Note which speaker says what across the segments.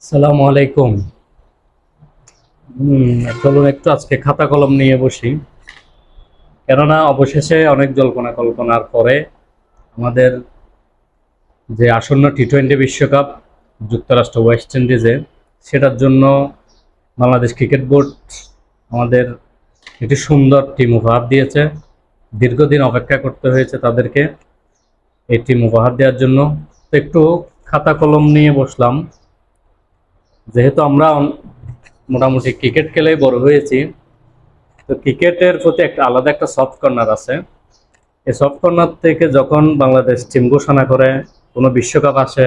Speaker 1: সালামু আলাইকুম। চলুন একটু আজকে খাতা কলম নিয়ে বসি। কেননা অবশেষে অনেক জল্পনা কল্পনার পরে আমাদের যে আসন্ন টি-20 বিশ্বকাপ যুক্তরাষ্ট্র ওয়েস্ট ইন্ডিজে, সেটার জন্য বাংলাদেশ ক্রিকেট বোর্ড আমাদের একটি সুন্দর টিম উপহার দিয়েছে। দীর্ঘদিন অপেক্ষা করতে হয়েছে তাদেরকে এই টিম উপহার দেওয়ার জন্য। তো একটু খাতা কলম নিয়ে বসলাম। যেহেতু আমরা মোটামুটি ক্রিকেট খেলেই বড় হয়েছি, তো ক্রিকেটের প্রতি একটা আলাদা একটা সফট কর্নার আছে। এই সফট কর্নার থেকে যখন বাংলাদেশ টিম ঘোষণা করে, কোনো বিশ্বকাপ আসে,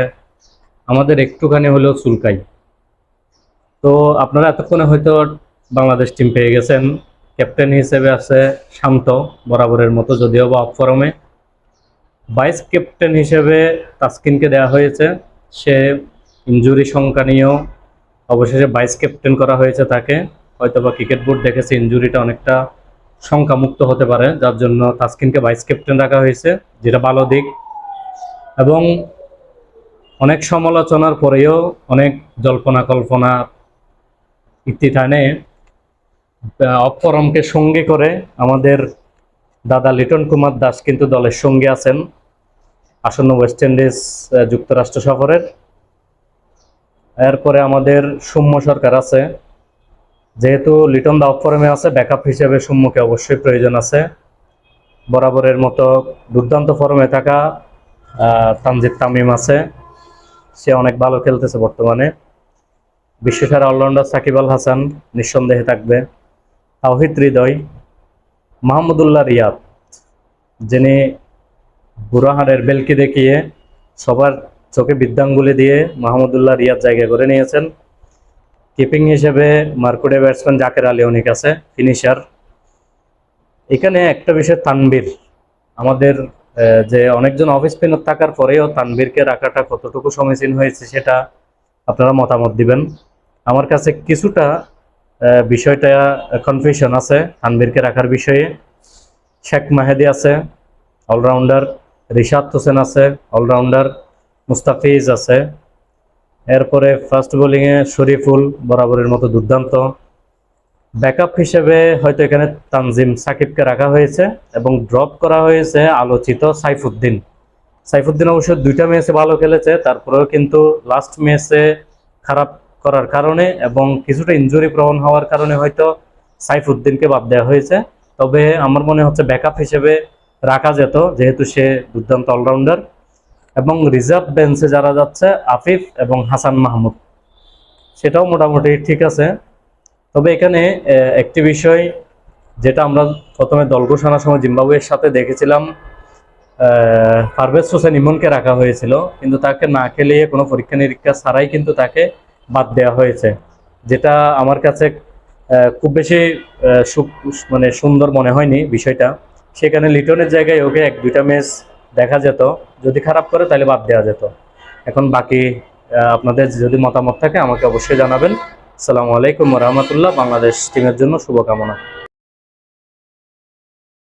Speaker 1: আমাদের একটুখানি হলেও চুলকাই। তো আপনারা এতক্ষণে হয়তো বাংলাদেশ টিম পেয়ে গেছেন। ক্যাপ্টেন হিসেবে আছে শান্ত, বরাবরের মতো, যদিও বা অফ ফর্মে। ভাইস ক্যাপ্টেন হিসেবে তাসকিনকে দেওয়া হয়েছে। সে ইনজুরি সংখ্যা নিয়েও অবশেষে ভাইস ক্যাপ্টেন করা হয়েছে তাকে। হয়তোবা ক্রিকেট বোর্ড দেখেছে ইনজুরিটা অনেকটা সংখ্যামুক্ত হতে পারে, যার জন্য তাসকিনকে ভাইস ক্যাপ্টেন রাখা হয়েছে, যেটা ভালো দিক। এবং অনেক সমালোচনার পরেও, অনেক জল্পনা কল্পনা ইতিটানে অপরমকে সঙ্গে করে আমাদের দাদা লিটন কুমার দাস কিন্তু দলের সঙ্গে আছেন আসন্ন ওয়েস্ট ইন্ডিজ যুক্তরাষ্ট্র সফরের। এরপরে আমাদের সৌম্য সরকার আছে। যেহেতু লিটন দা অফ ফর্মে আছে, ব্যাকআপ হিসেবে সৌম্যকে অবশ্যই প্রয়োজন আছে। বরাবরের মতো দুর্দান্ত ফর্মে থাকা তানজিদ তামিম আছে, সে অনেক ভালো খেলতেছে বর্তমানে। বিশ্বসেরা অলরাউন্ডার সাকিব আল হাসান নিঃসন্দেহে থাকবে। তাওহিদ হৃদয়, মাহমুদুল্লাহ রিয়াদ, যিনি বুড়াহাড়ের বেলকি দেখিয়ে সবার চোখে বিদ্যাঙ্গুলি দিয়ে মাহমুদুল্লাহ রিয়াদ জায়গা করে নিয়েছেন। কিপিং হিসেবে মার্কুডে ব্যাটসম্যান জাকের আলী অনেক আছে, ফিনিশার। এখানে একটা বিষয়, তানভীর আমাদের যে অনেকজন অফ স্পিনার থাকার পরেও তানভীরকে রাখাটা কতটুকু সমীচীন হয়েছে সেটা আপনারা মতামত দিবেন। আমার কাছে কিছুটা বিষয়টা কনফিউশন আছে তানভীরকে রাখার বিষয়ে। শেখ মাহেদি আছে অলরাউন্ডার, রিশাদ হোসেন আছে অলরাউন্ডার, মুস্তাফিজ আছে। এরপরে ফার্স্ট বোলিংয়ে শরীফুল বরাবরের মতো দুর্দান্ত। ব্যাকআপ হিসেবে হয়তো এখানে তানজিম সাকিবকে রাখা হয়েছে এবং ড্রপ করা হয়েছে আলোচিত সাইফুদ্দিন। সাইফুদ্দিন অবশ্য দুইটা ম্যাচে ভালো খেলেছে, তারপরেও কিন্তু লাস্ট ম্যাচে খারাপ করার কারণে এবং কিছুটা ইনজুরি প্রবণ হওয়ার কারণে হয়তো সাইফুদ্দিনকে বাদ দেওয়া হয়েছে। তবে আমার মনে হচ্ছে ব্যাকআপ হিসেবে রাখা যেত, যেহেতু সে দুর্দান্ত অলরাউন্ডার। এবং রিজার্ভ বেঞ্চে যারা যাচ্ছে, আফিফ এবং হাসান মাহমুদ, সেটাও মোটামুটি ঠিক আছে। তবে এখানে একটি বিষয়, যেটা আমরা প্রথমে দল ঘোষণার সময় জিম্বাবুয়ের সাথে দেখেছিলাম, পারভেজ হোসেন ইমনকে রাখা হয়েছিল, কিন্তু তাকে না খেলিয়ে কোনো পরীক্ষা নিরীক্ষা ছাড়াই কিন্তু তাকে বাদ দেওয়া হয়েছে, যেটা আমার কাছে খুব বেশি মানে সুন্দর মনে হয়নি বিষয়টা। সেখানে লিটনের জায়গায় ওকে এক দুইটা ম্যাচ দেখা যেত, যদি খারাপ করে তাহলে বাদ দেওয়া যেত। এখন বাকি আপনাদের যদি মতামত থাকে আমাকে অবশ্যই জানাবেন। আসসালামু আলাইকুম ওয়া রাহমাতুল্লাহ। বাংলাদেশ টিমের জন্য শুভকামনা।